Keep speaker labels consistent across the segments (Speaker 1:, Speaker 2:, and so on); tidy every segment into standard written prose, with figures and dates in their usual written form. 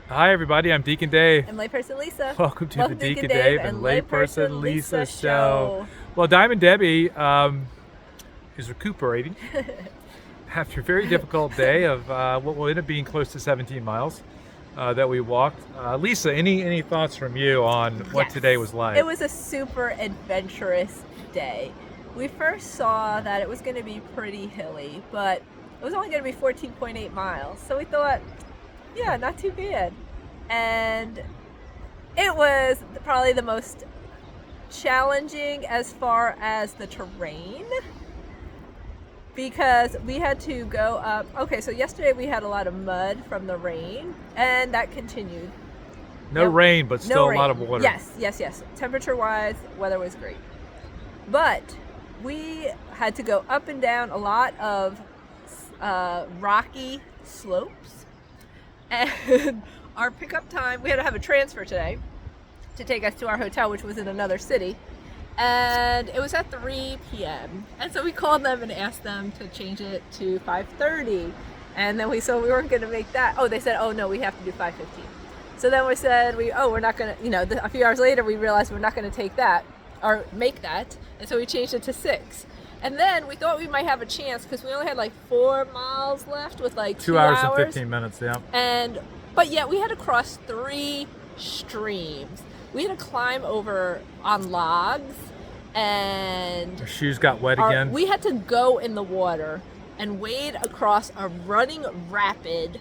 Speaker 1: Hi everybody, I'm Deacon Dave.
Speaker 2: And layperson Lisa.
Speaker 1: Welcome to the Deacon Dave and Layperson Lisa show.
Speaker 2: show.
Speaker 1: Well, Diamond Debbie is recuperating after a very difficult day of what will end up being close to 17 miles that we walked. Lisa, any thoughts from you on what
Speaker 2: Yes.
Speaker 1: today was like?
Speaker 2: It was a super adventurous day. We first saw that it was going to be pretty hilly, but it was only going to be 14.8 miles. So we thought, yeah, not too bad. And it was probably the most challenging as far as the terrain, because we had to go up. Okay, so yesterday we had a lot of mud from the rain, and that continued.
Speaker 1: No rain, but still a lot of water.
Speaker 2: Yes. Temperature-wise, weather was great. But we had to go up and down a lot of rocky slopes. And our pickup time, we had to have a transfer today to take us to our hotel, which was in another city. And it was at 3 p.m. And so we called them and asked them to change it to 5:30. And then we saw we weren't going to make that. Oh, they said, oh no, we have to do 5:15. So then we said, we're not going to, a few hours later we realized we're not going to take that or make that. And so we changed it to 6. And then we thought we might have a chance because we only had like 4 miles left with like
Speaker 1: 2 hours and 15 minutes, yeah.
Speaker 2: But yet we had to cross 3 streams. We had to climb over on logs, and
Speaker 1: Our shoes got wet again.
Speaker 2: we had to go in the water and wade across a running rapid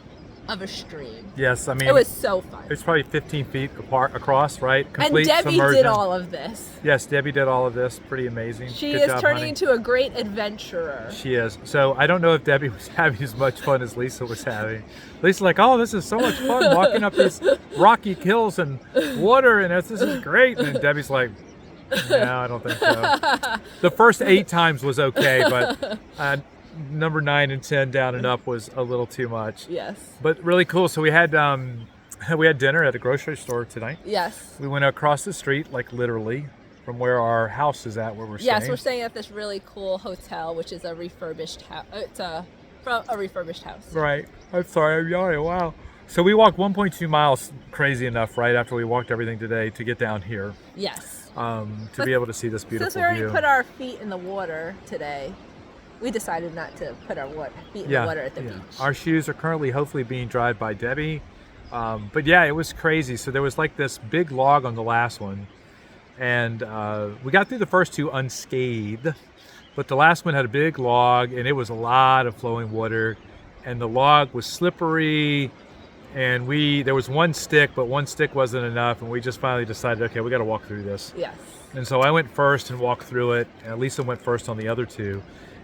Speaker 2: of a stream.
Speaker 1: Yes, I mean,
Speaker 2: It was so fun.
Speaker 1: it's probably 15 feet apart across, right?
Speaker 2: And
Speaker 1: Complete
Speaker 2: Debbie
Speaker 1: submersion.
Speaker 2: did all of this.
Speaker 1: Yes, Debbie did all of this. Pretty amazing.
Speaker 2: She
Speaker 1: Good
Speaker 2: is
Speaker 1: job,
Speaker 2: turning
Speaker 1: honey.
Speaker 2: into a great adventurer.
Speaker 1: She is. So I don't know if Debbie was having as much fun as Lisa was having. Lisa's like, oh, this is so much fun walking up these rocky hills and water, and this is great. And then Debbie's like, no, I don't think so. The first 8 times was okay, but number 9 and 10 down and up was a little too much.
Speaker 2: Yes.
Speaker 1: But really cool. So we had dinner at a grocery store tonight.
Speaker 2: Yes.
Speaker 1: We went across the street, like literally, from where our house is at, where we're staying.
Speaker 2: Yes, we're staying at this really cool hotel, which is a refurbished house. It's from a refurbished house.
Speaker 1: Right. I'm sorry, I'm yawning. Wow. So we walked 1.2 miles, crazy enough, right after we walked everything today to get down here,
Speaker 2: Yes.
Speaker 1: to be able to see this beautiful
Speaker 2: Since we already
Speaker 1: view.
Speaker 2: put our feet in the water today, we decided not to put our feet in the water at the beach.
Speaker 1: Our shoes are currently hopefully being dried by Debbie. But yeah, it was crazy. So there was like this big log on the last one, and we got through the first 2 unscathed, but the last one had a big log, and it was a lot of flowing water, and the log was slippery, and there was one stick, but one stick wasn't enough, and we just finally decided, okay, we got to walk through this.
Speaker 2: Yes.
Speaker 1: And so I went first and walked through it, and Lisa went first on the other 2.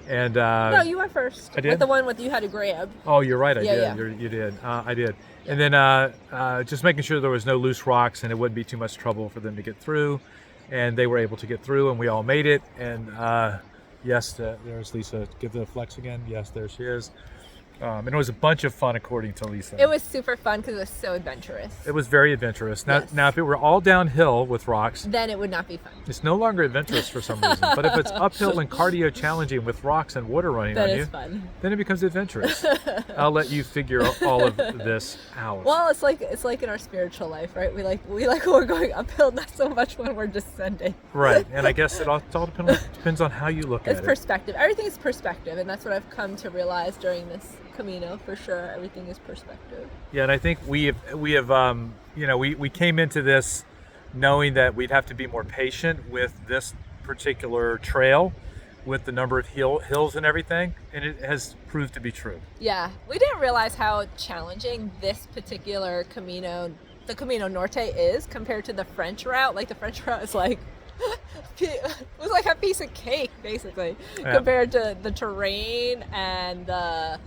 Speaker 1: And
Speaker 2: No, you went first.
Speaker 1: I did?
Speaker 2: With the one you had to grab.
Speaker 1: oh, you're right, I
Speaker 2: Yeah,
Speaker 1: did.
Speaker 2: yeah.
Speaker 1: You did. I did. And then just making sure there was no loose rocks and it wouldn't be too much trouble for them to get through. And they were able to get through, and we all made it. And yes, there's Lisa. Give the flex again. Yes, there she is. And it was a bunch of fun, according to Lisa.
Speaker 2: It was super fun because it was so adventurous.
Speaker 1: It was very adventurous. Now,
Speaker 2: Yes.
Speaker 1: now, if it were all downhill with rocks,
Speaker 2: Then it would not be fun.
Speaker 1: it's no longer adventurous for some reason. But if it's uphill and cardio challenging with rocks and water running
Speaker 2: That
Speaker 1: on
Speaker 2: is
Speaker 1: you,
Speaker 2: fun.
Speaker 1: then it becomes adventurous. I'll let you figure all of this out.
Speaker 2: Well, it's like in our spiritual life, right? We like when we're going uphill, not so much when we're descending.
Speaker 1: Right, and I guess it all depends on how you look
Speaker 2: It's
Speaker 1: at it.
Speaker 2: perspective. Everything is perspective, and that's what I've come to realize during this Camino. For sure, everything is perspective.
Speaker 1: Yeah, and I think we came into this knowing that we'd have to be more patient with this particular trail, with the number of hills and everything, and it has proved to be true.
Speaker 2: Yeah, we didn't realize how challenging this particular Camino, the Camino Norte, is compared to the French route. Like the French route is like it was like a piece of cake, basically,
Speaker 1: Yeah.
Speaker 2: compared to the terrain and the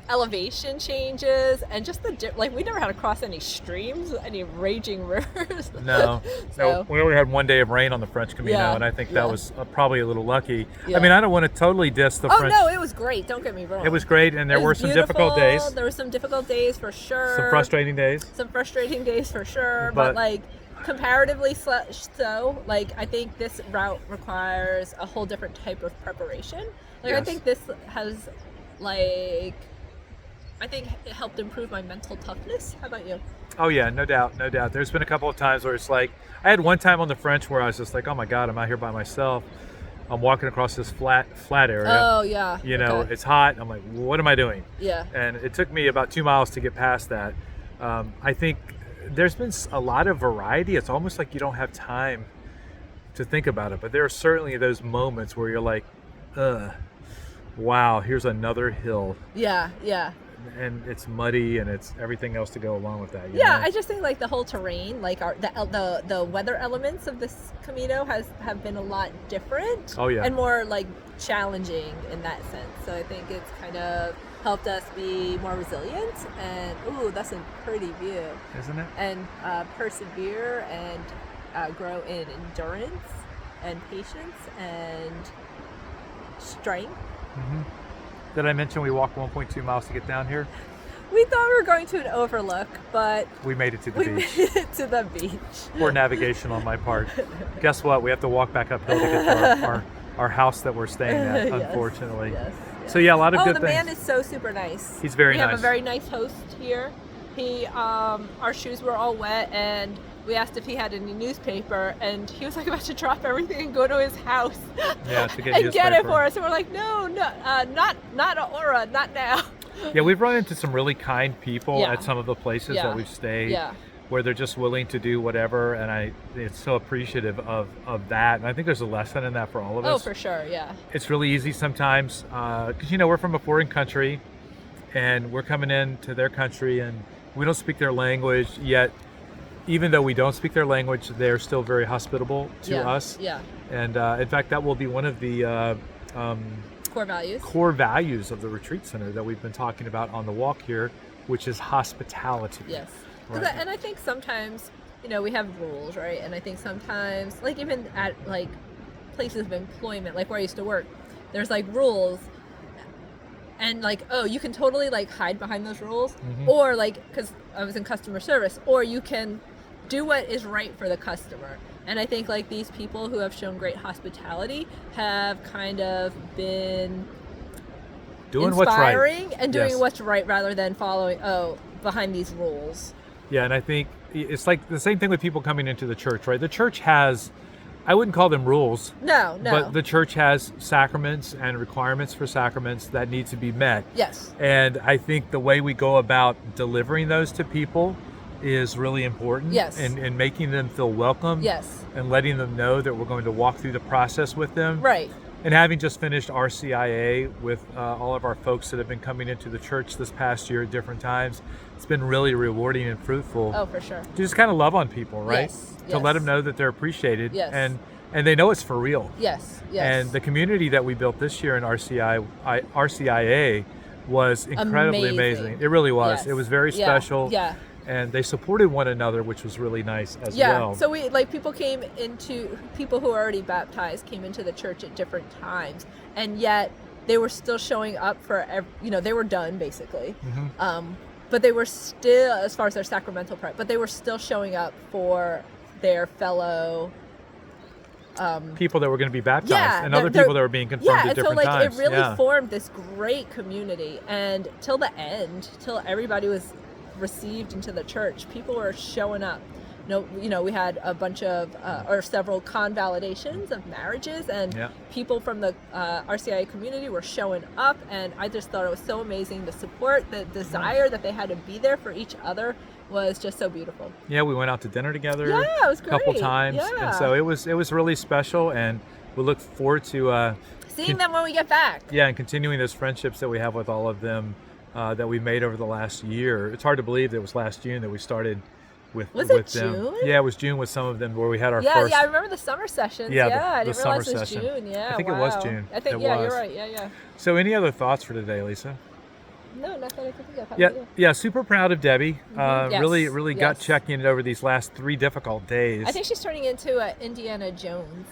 Speaker 2: elevation changes and just we never had to cross any streams, any raging rivers.
Speaker 1: No,
Speaker 2: So-
Speaker 1: we only had 1 day of rain on the French Camino,
Speaker 2: Yeah,
Speaker 1: and I think
Speaker 2: yeah.
Speaker 1: that was probably a little lucky.
Speaker 2: Yeah.
Speaker 1: I mean, I don't want to totally diss the
Speaker 2: Oh
Speaker 1: French.
Speaker 2: no, it was great. Don't get me wrong.
Speaker 1: It was great, and there
Speaker 2: It
Speaker 1: were
Speaker 2: was
Speaker 1: some difficult
Speaker 2: beautiful.
Speaker 1: days,
Speaker 2: There were some difficult days for sure.
Speaker 1: some frustrating days.
Speaker 2: Some frustrating days for sure,
Speaker 1: But-
Speaker 2: but like comparatively so, like I think this route requires a whole different type of preparation. Like I
Speaker 1: Yes.
Speaker 2: think this has like I think it helped improve my mental toughness. How about you?
Speaker 1: Oh yeah, no doubt, no doubt. There's been a couple of times where it's like, I had one time on the French where I was just like, oh my God, I'm out here by myself. I'm walking across this flat area.
Speaker 2: Oh yeah.
Speaker 1: You know,
Speaker 2: okay.
Speaker 1: it's hot. I'm like, what am I doing?
Speaker 2: Yeah.
Speaker 1: And it took me about 2 miles to get past that. I think there's been a lot of variety. It's almost like you don't have time to think about it, but there are certainly those moments where you're like, wow, here's another hill.
Speaker 2: Yeah, yeah.
Speaker 1: And it's muddy, and it's everything else to go along with that.
Speaker 2: Yeah, I just think like the whole terrain, like the weather elements of this Camino have been a lot different.
Speaker 1: Oh yeah.
Speaker 2: And more like challenging in that sense. So I think it's kind of helped us be more resilient and that's a pretty view,
Speaker 1: isn't it?
Speaker 2: And persevere and grow in endurance and patience and strength.
Speaker 1: Mm-hmm. Did I mention we walked 1.2 miles to get down here?
Speaker 2: We thought we were going to an overlook, but
Speaker 1: we made it to the
Speaker 2: we
Speaker 1: beach.
Speaker 2: made it to the beach.
Speaker 1: Poor navigation on my part. Guess what? We have to walk back uphill to get to our house that we're staying at,
Speaker 2: Yes,
Speaker 1: unfortunately.
Speaker 2: yes.
Speaker 1: So yeah, a lot of good
Speaker 2: the
Speaker 1: things.
Speaker 2: man is so super nice.
Speaker 1: He's very nice.
Speaker 2: We have a very nice host here. He, our shoes were all wet, and we asked if he had any newspaper, and he was like about to drop everything and go to his house.
Speaker 1: Yeah, to get
Speaker 2: and
Speaker 1: newspaper.
Speaker 2: get it for us. And we're like, no, not an aura, not now.
Speaker 1: Yeah, we've run into some really kind people
Speaker 2: Yeah.
Speaker 1: at some of the places
Speaker 2: Yeah.
Speaker 1: that we've stayed.
Speaker 2: Yeah.
Speaker 1: Where they're just willing to do whatever, and it's so appreciative of that, and I think there's a lesson in that for all of us.
Speaker 2: Oh, for sure, yeah.
Speaker 1: It's really easy sometimes, because we're from a foreign country, and we're coming into their country, and we don't speak their language yet. Even though we don't speak their language, they're still very hospitable to us.
Speaker 2: Yeah.
Speaker 1: And in fact, that will be one of the
Speaker 2: core values
Speaker 1: of the retreat center that we've been talking about on the walk here, which is hospitality.
Speaker 2: Yes.
Speaker 1: Right.
Speaker 2: And I think sometimes, we have rules, right? And I think sometimes, like even at like places of employment, like where I used to work, there's like rules, and like, oh, you can totally like hide behind those rules,
Speaker 1: Mm-hmm.
Speaker 2: or like, because I was in customer service, or you can do what is right for the customer. And I think like these people who have shown great hospitality have kind of been
Speaker 1: Doing what's right.
Speaker 2: inspiring and doing
Speaker 1: Yes.
Speaker 2: what's right rather than following behind these rules.
Speaker 1: Yeah, and I think it's like the same thing with people coming into the church, right? The church has, I wouldn't call them rules.
Speaker 2: No.
Speaker 1: But the church has sacraments and requirements for sacraments that need to be met.
Speaker 2: Yes.
Speaker 1: And I think the way we go about delivering those to people is really important.
Speaker 2: Yes.
Speaker 1: And making them feel welcome.
Speaker 2: Yes.
Speaker 1: And letting them know that we're going to walk through the process with them.
Speaker 2: Right.
Speaker 1: And having just finished RCIA with all of our folks that have been coming into the church this past year at different times, it's been really rewarding and fruitful.
Speaker 2: Oh, for sure.
Speaker 1: To just kind of love on people, right?
Speaker 2: Yes.
Speaker 1: To let them know that they're appreciated.
Speaker 2: Yes.
Speaker 1: And they know it's for real.
Speaker 2: Yes.
Speaker 1: And the community that we built this year in RCIA was incredibly amazing. It really was.
Speaker 2: Yes.
Speaker 1: It was very special.
Speaker 2: Yeah.
Speaker 1: And they supported one another, which was really nice as well.
Speaker 2: So we people who are already baptized came into the church at different times, and yet they were still showing up for they were done basically.
Speaker 1: Mm-hmm.
Speaker 2: But they were still, as far as their sacramental part, but they were still showing up for their fellow
Speaker 1: people that were going to be baptized, and
Speaker 2: they're-
Speaker 1: other people that were being confirmed at different
Speaker 2: so like
Speaker 1: times.
Speaker 2: it really formed this great community, and till the end, till everybody was received into the church, people were showing up. We had a bunch of or several convalidations of marriages, and people from the RCIA community were showing up, and I just thought it was so amazing. The support, the desire that they had to be there for each other was just so beautiful.
Speaker 1: Yeah, we went out to dinner together
Speaker 2: Yeah, it was
Speaker 1: a couple
Speaker 2: great.
Speaker 1: times,
Speaker 2: Yeah.
Speaker 1: and so it was really special, and we look forward to
Speaker 2: Seeing them when we get back.
Speaker 1: Yeah, and continuing those friendships that we have with all of them that we made over the last year. It's hard to believe that it was last June that we started with
Speaker 2: Was
Speaker 1: with
Speaker 2: it
Speaker 1: them.
Speaker 2: June?
Speaker 1: Yeah, it was June with some of them where we had our
Speaker 2: Yeah,
Speaker 1: first.
Speaker 2: I remember the summer sessions.
Speaker 1: Yeah,
Speaker 2: I
Speaker 1: the
Speaker 2: didn't realize
Speaker 1: summer
Speaker 2: it was
Speaker 1: session.
Speaker 2: June. Yeah,
Speaker 1: I think it
Speaker 2: wow.
Speaker 1: was June.
Speaker 2: I think
Speaker 1: It
Speaker 2: you're
Speaker 1: was.
Speaker 2: right. Yeah.
Speaker 1: So, any other thoughts for today, Lisa?
Speaker 2: No, not that I could think of. How
Speaker 1: Yeah,
Speaker 2: about you?
Speaker 1: yeah, super proud of Debbie.
Speaker 2: Yes,
Speaker 1: Really gut
Speaker 2: yes.
Speaker 1: checking it over these last 3 difficult days.
Speaker 2: I think she's turning into Indiana Jones.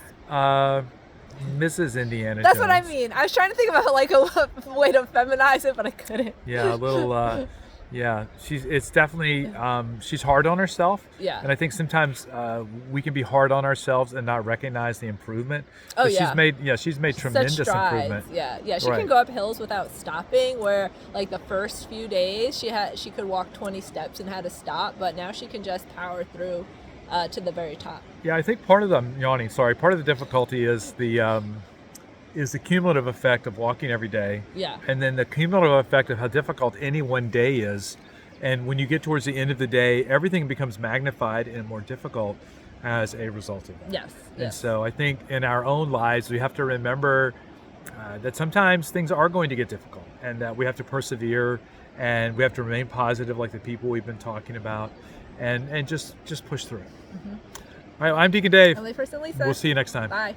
Speaker 1: Mrs. Indiana
Speaker 2: That's
Speaker 1: Jones.
Speaker 2: what I mean. I was trying to think about like a way to feminize it, but I couldn't.
Speaker 1: Yeah, a little, Yeah, it's definitely she's hard on herself.
Speaker 2: Yeah.
Speaker 1: And I think sometimes we can be hard on ourselves and not recognize the improvement.
Speaker 2: Oh,
Speaker 1: But
Speaker 2: yeah.
Speaker 1: she's made
Speaker 2: Such
Speaker 1: tremendous
Speaker 2: strides.
Speaker 1: improvement.
Speaker 2: Yeah, she
Speaker 1: Right.
Speaker 2: can go up hills without stopping, where like the first few days she could walk 20 steps and had to stop, but now she can just power through to the very top.
Speaker 1: Yeah, I think part of the difficulty is the cumulative effect of walking every day.
Speaker 2: Yeah.
Speaker 1: And then the cumulative effect of how difficult any one day is. And when you get towards the end of the day, everything becomes magnified and more difficult as a result of that.
Speaker 2: Yes.
Speaker 1: And so I think in our own lives, we have to remember that sometimes things are going to get difficult and that we have to persevere and we have to remain positive, like the people we've been talking about, and just push through it. All right, I'm Deacon Dave.
Speaker 2: Only person Lisa.
Speaker 1: We'll see you next time.
Speaker 2: Bye.